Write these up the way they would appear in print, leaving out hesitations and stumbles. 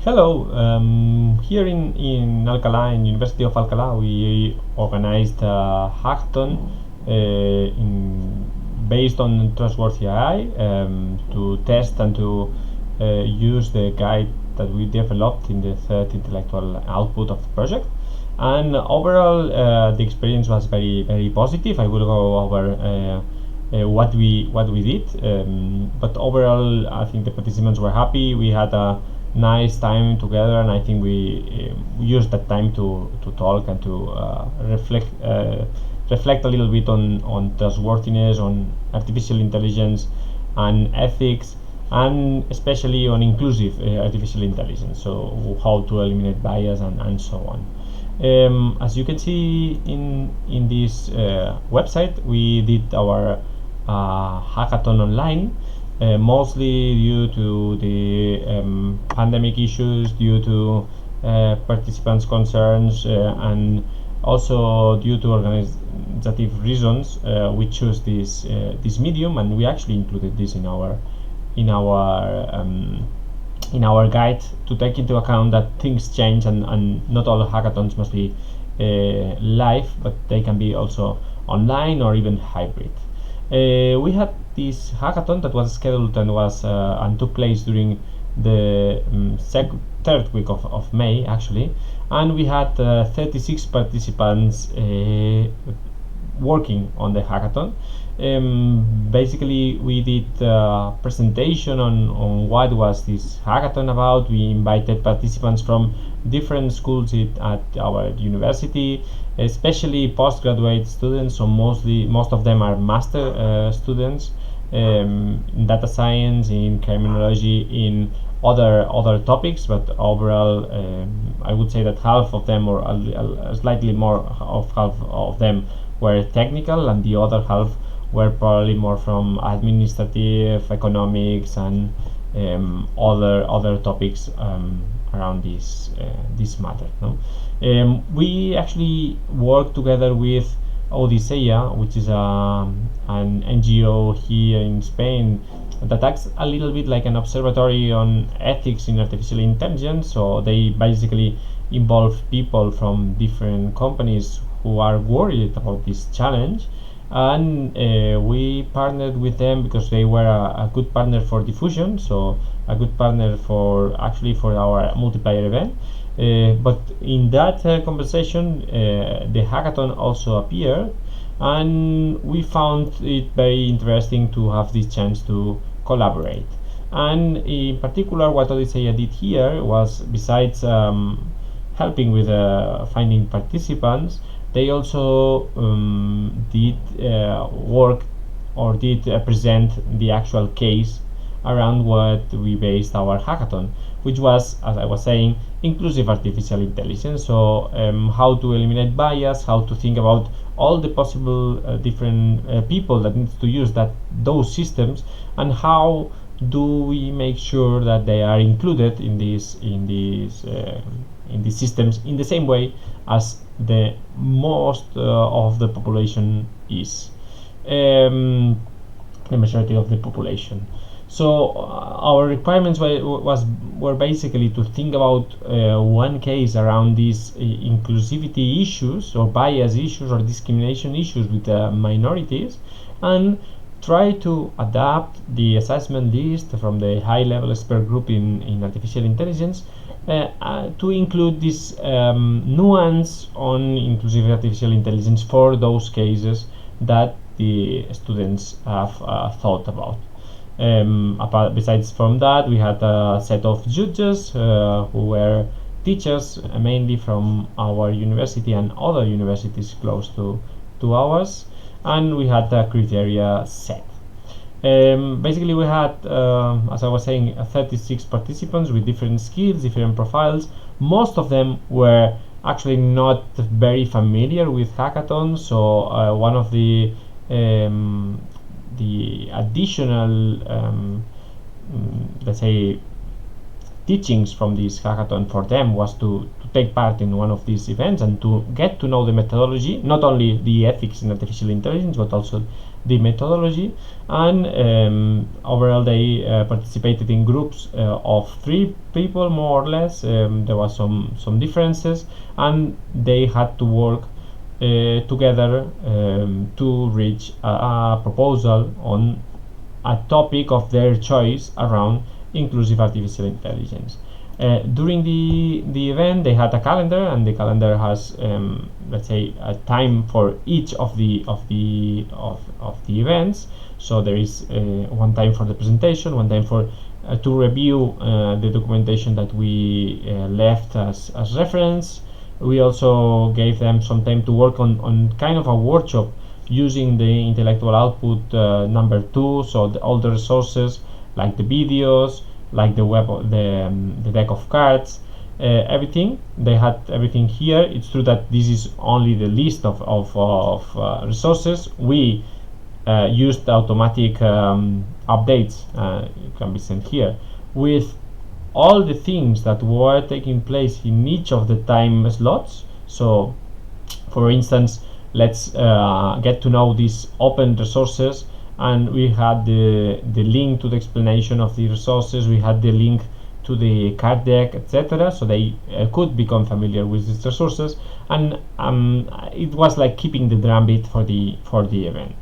Hello, here in Alcalá, in University of Alcalá, we organized a hackathon based on Trustworthy AI to test and to use the guide that we developed in the third intellectual output of the project. And overall, the experience was very positive. I will go over what we did, but overall, I think the participants were happy. We had a nice time together, and I think we used that time to talk and to reflect a little bit on trustworthiness, on artificial intelligence, and ethics, and especially on inclusive artificial intelligence. So how to eliminate bias and so on. As you can see in this website, we did our hackathon online, mostly due to the pandemic issues, due to participants' concerns, and also due to organizative reasons. We chose this medium, and we actually included this in our in our um, in our guide to take into account that things change, and not all hackathons must be live, but they can be also online or even hybrid. We had this hackathon that was scheduled and took place during the third week of May, actually, and we had 36 participants working on the hackathon. Basically, we did a presentation on what was this hackathon about. We invited participants from different schools at our university, especially postgraduate students. So most of them are master students in data science, in criminology, in other topics. But overall, I would say that half of them, or slightly more of half of them, were technical, and the other half were probably more from administrative, economics, and other topics around this matter. No? We actually work together with Odisea, which is an NGO here in Spain that acts a little bit like an observatory on ethics in artificial intelligence. So they basically involve people from different companies who are worried about this challenge, and we partnered with them because they were a good partner for diffusion, so a good partner for our multiplayer event. But in that conversation, the hackathon also appeared, and we found it very interesting to have this chance to collaborate. And in particular, what Odisea did here was, besides helping with finding participants, they also did work, or did present the actual case around what we based our hackathon, which was, as I was saying, inclusive artificial intelligence. So how to eliminate bias, how to think about all the possible different people that needs to use those systems, and how do we make sure that they are included in these systems in the same way as the most of the population is, the majority of the population. So our requirements were basically to think about one case around these inclusivity issues, or bias issues, or discrimination issues with minorities, and try to adapt the assessment list from the high-level expert group in artificial intelligence to include this nuance on inclusive artificial intelligence for those cases that the students have thought about. Besides from that, we had a set of judges who were teachers, mainly from our university and other universities close to ours, and we had a criteria set. Basically, we had, as I was saying, 36 participants with different skills, different profiles. Most of them were actually not very familiar with hackathons, so one of the additional, let's say, teachings from this hackathon for them was to take part in one of these events and to get to know the methodology, not only the ethics in artificial intelligence but also the methodology. And overall they participated in groups of 3 people more or less. There was some differences, and they had to work together to reach a proposal on a topic of their choice around inclusive artificial intelligence. During the event, they had a calendar, and the calendar has let's say a time for each of the events. So there is one time for the presentation, one time for to review the documentation that we left as reference. We also gave them some time to work on kind of a workshop using the intellectual output number 2, so all the resources like the videos, like the deck of cards, everything. They had everything here. It's true that this is only the list of resources. We used automatic updates, it can be sent here, with all the things that were taking place in each of the time slots. So for instance, let's get to know these open resources, and we had the link to the explanation of the resources, we had the link to the card deck, etc., so they could become familiar with these resources. And it was like keeping the drumbeat for the event.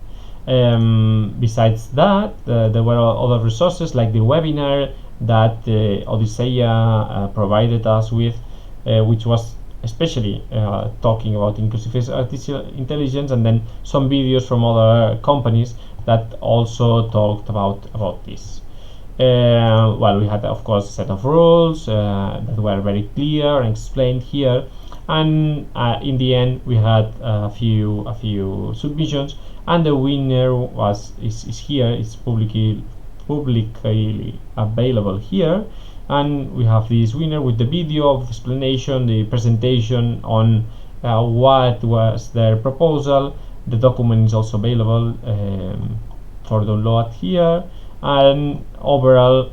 Besides that, there were other resources like the webinar that Odysseia provided us with, which was especially talking about inclusive artificial intelligence, and then some videos from other companies that also talked about this. Well, we had of course a set of rules that were very clear and explained here, and in the end we had a few submissions, and the winner is here. It's publicly available here, and we have this winner with the video of explanation, the presentation on what was their proposal. The document is also available for download here. And overall,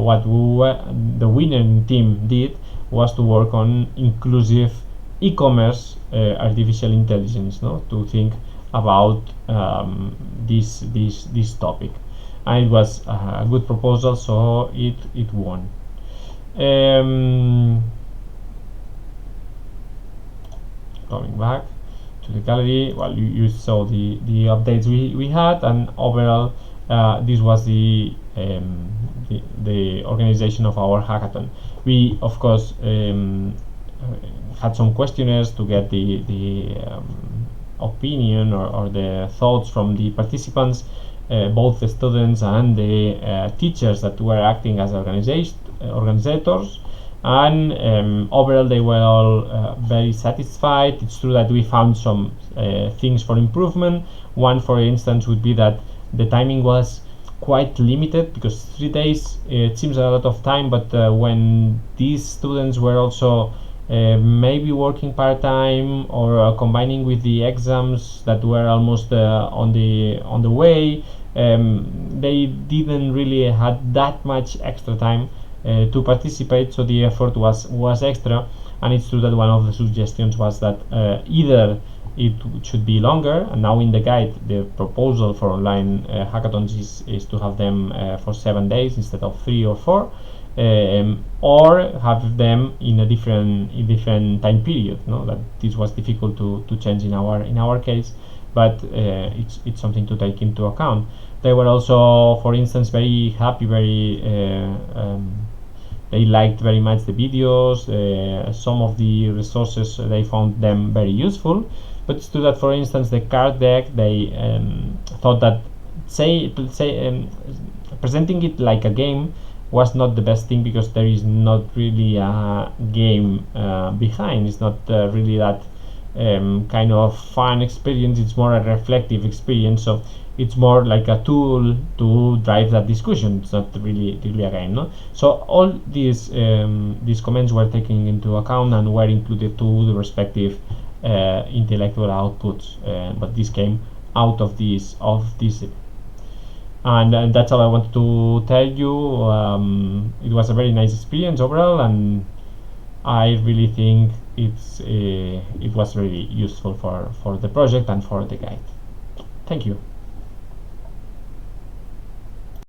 what the winning team did was to work on inclusive e-commerce artificial intelligence, to think about this topic. And it was a good proposal, so it won. Going back to the gallery, well, you saw the updates we had, and overall this was the organization of our hackathon. We of course had some questionnaires to get the opinion or the thoughts from the participants, both the students and the teachers that were acting as organizers, and overall they were all very satisfied. It's true that we found some things for improvement. One, for instance, would be that the timing was quite limited, because 3 days it seems a lot of time, but when these students were also maybe working part-time or combining with the exams that were almost on the way, they didn't really had that much extra time to participate, so the effort was extra. And it's true that one of the suggestions was that either it should be longer, and now in the guide the proposal for online hackathons is to have them for 7 days instead of 3 or 4, or have them in a different time period. That this was difficult to change in our case, but it's something to take into account. They were also, for instance, very happy, they liked very much the videos. Some of the resources they found them very useful, but it's true that, for instance, the card deck, they thought that presenting it like a game was not the best thing, because there is not really a game behind. It's not really that kind of fun experience. It's more a reflective experience, so it's more like a tool to drive that discussion. It's not really a game, So all these comments were taken into account and were included to the respective intellectual outputs, but this came out of this and that's all I wanted to tell you. It was a very nice experience overall, and I really think it was really useful for the project and for the guide. Thank you.